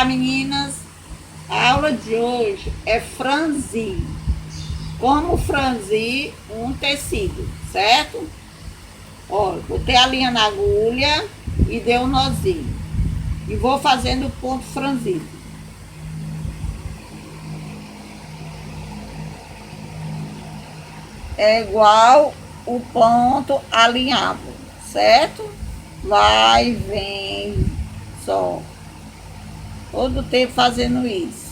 meninas! A aula de hoje é franzir. Como franzir um tecido, certo? Ó, botei a linha na agulha e dei um nozinho. E vou fazendo o ponto franzido. É igual o ponto alinhado, certo? Vai, vem, só. Todo tempo fazendo isso.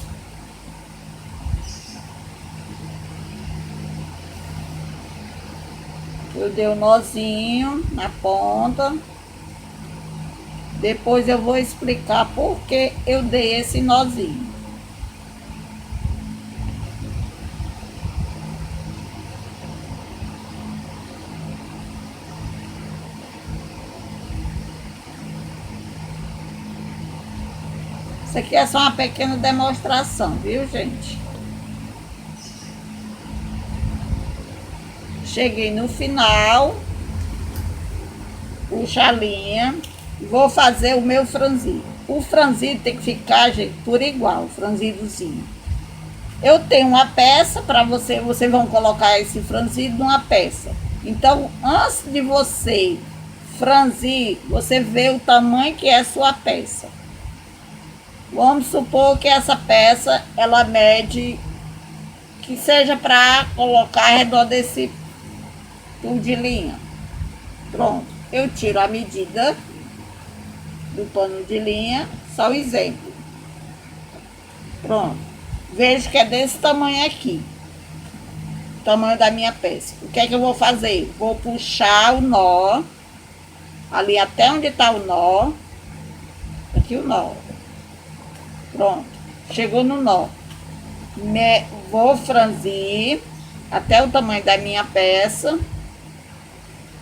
Eu dei um nozinho na ponta. Depois eu vou explicar por que eu dei esse nozinho. Isso aqui é só uma pequena demonstração, viu, gente? Cheguei no final, puxo a linha e vou fazer o meu franzido. O franzido tem que ficar, gente, por igual, o franzidozinho. Eu tenho uma peça para vocês vão colocar esse franzido numa peça. Então, antes de você franzir, você vê o tamanho que é a sua peça. Vamos supor que essa peça, ela mede, que seja para colocar ao redor desse tubo de linha. Pronto, eu tiro a medida do pano de linha, só o exemplo. Pronto, vejo que é desse tamanho aqui, o tamanho da minha peça. O que é que eu vou fazer? Vou puxar o nó, ali até onde está o nó, aqui o nó. Pronto, chegou no nó. Vou franzir até o tamanho da minha peça.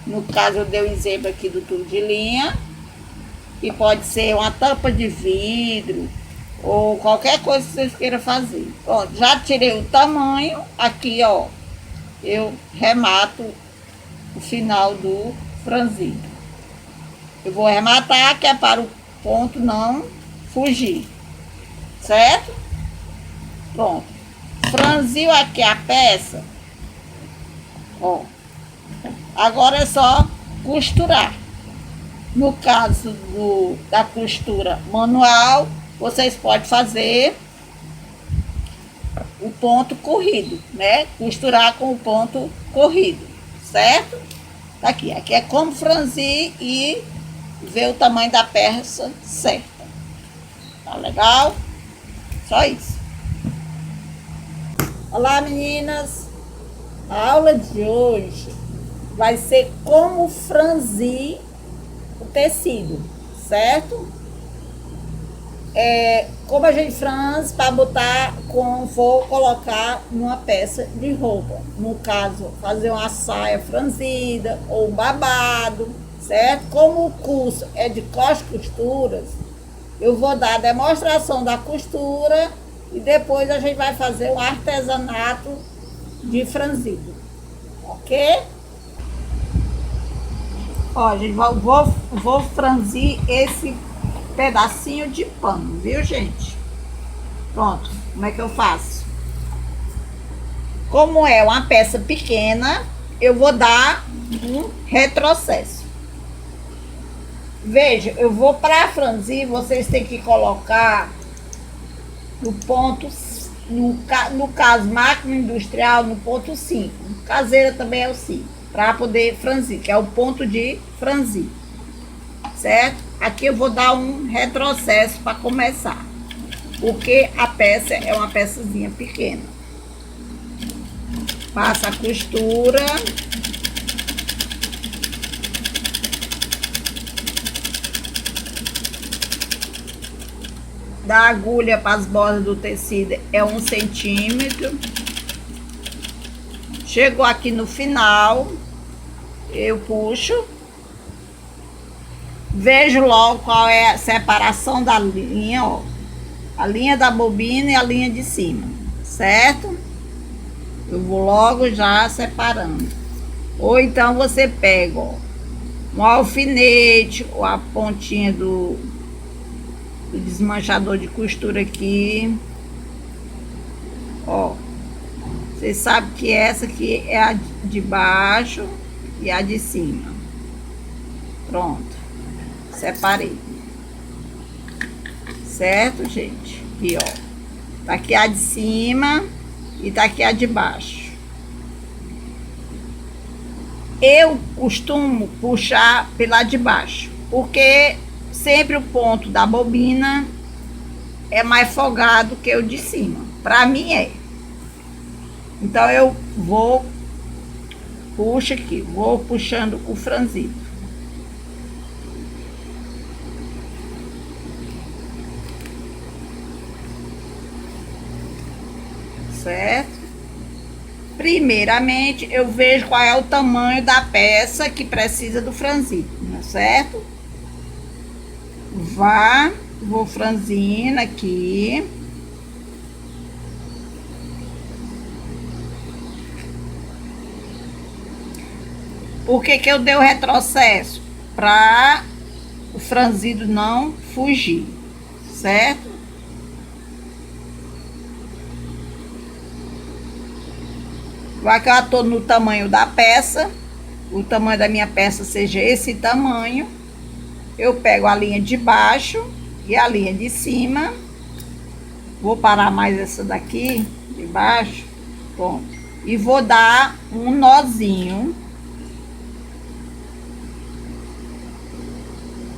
No caso, eu dei o exemplo aqui do tubo de linha. E pode ser uma tampa de vidro ou qualquer coisa que vocês queiram fazer. Pronto, já tirei o tamanho. Aqui, ó, eu remato o final do franzido. Eu vou rematar, que é para o ponto não fugir. Certo? Pronto. Franziu aqui a peça. Ó. Agora é só costurar. No caso da costura manual, vocês podem fazer o ponto corrido, né? Costurar com o ponto corrido, certo? Aqui é como franzir e ver o tamanho da peça certa. Tá legal? Só isso. Olá, meninas! A aula de hoje vai ser como franzir o tecido, certo? Como a gente franze para botar, vou colocar numa peça de roupa. No caso, fazer uma saia franzida ou um babado, certo? Como o curso é de costuras, eu vou dar a demonstração da costura e depois a gente vai fazer um artesanato de franzido, ok? Ó, gente, vou franzir esse pedacinho de pano, viu, gente? Pronto, como é que eu faço? Como é uma peça pequena, eu vou dar um retrocesso. Veja, eu vou para franzir, vocês têm que colocar no ponto, no caso máquina industrial, no ponto 5. Caseira também é o 5, para poder franzir, que é o ponto de franzir, certo? Aqui eu vou dar um retrocesso para começar, porque a peça é uma peçazinha pequena. Passa a costura. Da agulha para as bordas do tecido é 1 centímetro. Chegou aqui no final, eu puxo, vejo logo qual é a separação da linha, ó, a linha da bobina e a linha de cima, certo? Eu vou logo já separando. Ou então você pega, ó, um alfinete ou a pontinha o desmanchador de costura aqui. Ó, vocês sabem que essa aqui é a de baixo e a de cima. Pronto, separei. Certo, gente? Aqui, ó, tá aqui a de cima e tá aqui a de baixo. Eu costumo puxar pela de baixo, porque sempre o ponto da bobina é mais folgado que o de cima. Pra mim é. Então eu puxo aqui, vou puxando o franzido. Certo? Primeiramente, eu vejo qual é o tamanho da peça que precisa do franzido, certo? Vou franzindo aqui. Por que eu dei o retrocesso? Para o franzido não fugir, certo? Vai que eu estou no tamanho da peça, o tamanho da minha peça seja esse tamanho, eu pego a linha de baixo e a linha de cima, vou parar mais essa daqui, de baixo, pronto, e vou dar um nozinho,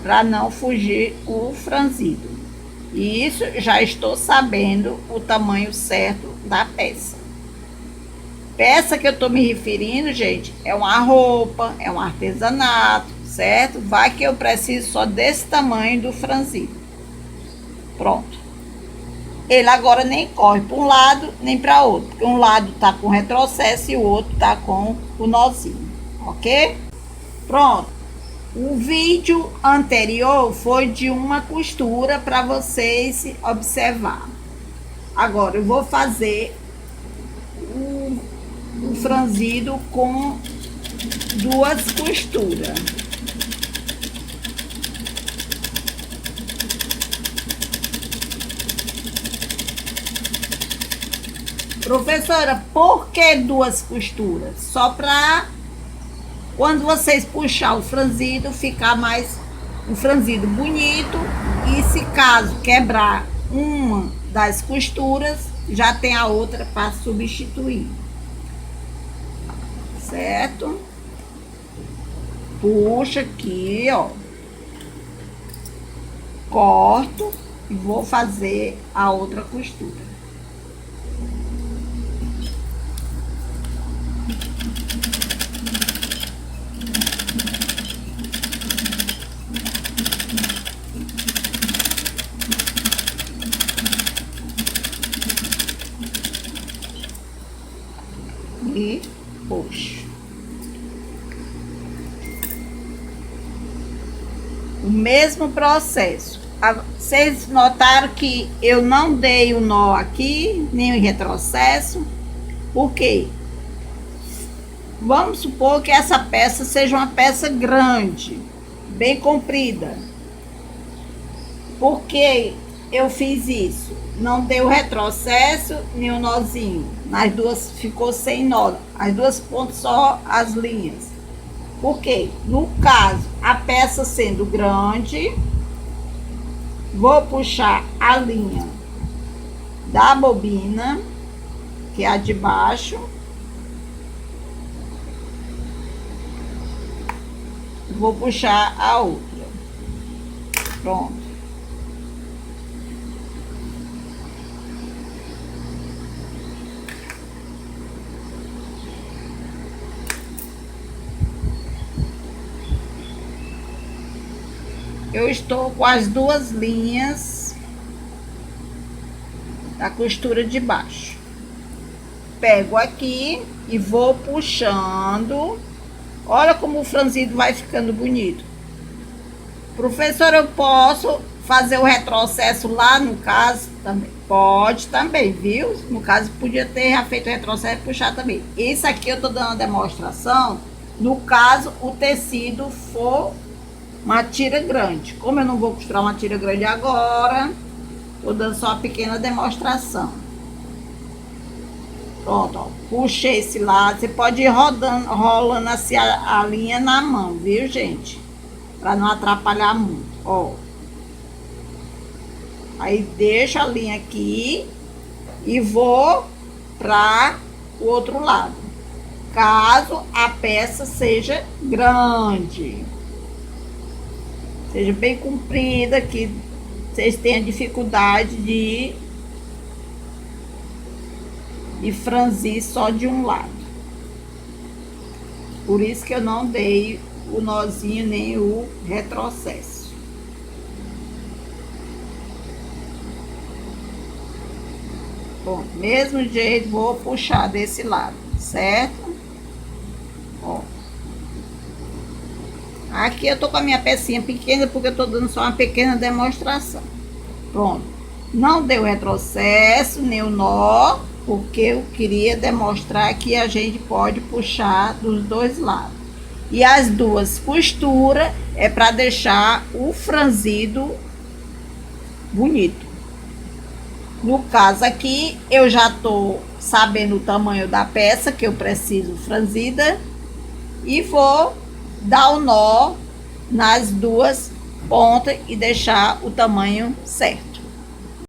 para não fugir o franzido. E isso já estou sabendo o tamanho certo da peça. Peça que eu tô me referindo, gente, é uma roupa, é um artesanato, certo? Vai que eu preciso só desse tamanho do franzido. Pronto. Ele agora nem corre para um lado nem para outro, porque um lado tá com retrocesso e o outro tá com o nozinho, ok? Pronto. O vídeo anterior foi de uma costura para vocês observar. Agora eu vou fazer o franzido com duas costuras. Professora, por que duas costuras? Só para quando vocês puxar o franzido, ficar mais um franzido bonito. E se caso quebrar uma das costuras, já tem a outra para substituir. Certo? Puxa aqui, ó. Corto e vou fazer a outra costura. E puxo. O mesmo processo. Vocês notaram que eu não dei o nó aqui, nem o retrocesso. Por quê? Vamos supor que essa peça seja uma peça grande, bem comprida. Por que eu fiz isso? Não deu retrocesso nem o nozinho. Nas duas ficou sem nó. As duas pontas só as linhas. Por quê? No caso, a peça sendo grande, vou puxar a linha da bobina, que é a de baixo. Vou puxar a outra. Pronto. Eu estou com as duas linhas da costura de baixo. Pego aqui e vou puxando. Olha como o franzido vai ficando bonito. Professora, eu posso fazer o retrocesso lá no caso também? Pode também, viu? No caso, podia ter já feito o retrocesso e puxar também. Isso aqui eu tô dando uma demonstração no caso o tecido for uma tira grande. Como eu não vou costurar uma tira grande agora, vou dando só uma pequena demonstração. Pronto, ó. Puxei esse lado. Você pode ir rodando, rolando assim a linha na mão, viu, gente? Pra não atrapalhar muito, ó. Aí deixo a linha aqui e vou para o outro lado. Caso a peça seja grande, seja bem comprida, que vocês tenham dificuldade de franzir só de um lado. Por isso que eu não dei o nozinho nem o retrocesso. Bom, mesmo jeito, vou puxar desse lado, certo? Ó. Aqui eu tô com a minha pecinha pequena, porque eu tô dando só uma pequena demonstração. Pronto. Não deu retrocesso, nem o nó, porque eu queria demonstrar que a gente pode puxar dos dois lados. E as duas costuras é para deixar o franzido bonito. No caso aqui, eu já tô sabendo o tamanho da peça que eu preciso franzida e vou dar o nó nas duas pontas e deixar o tamanho certo.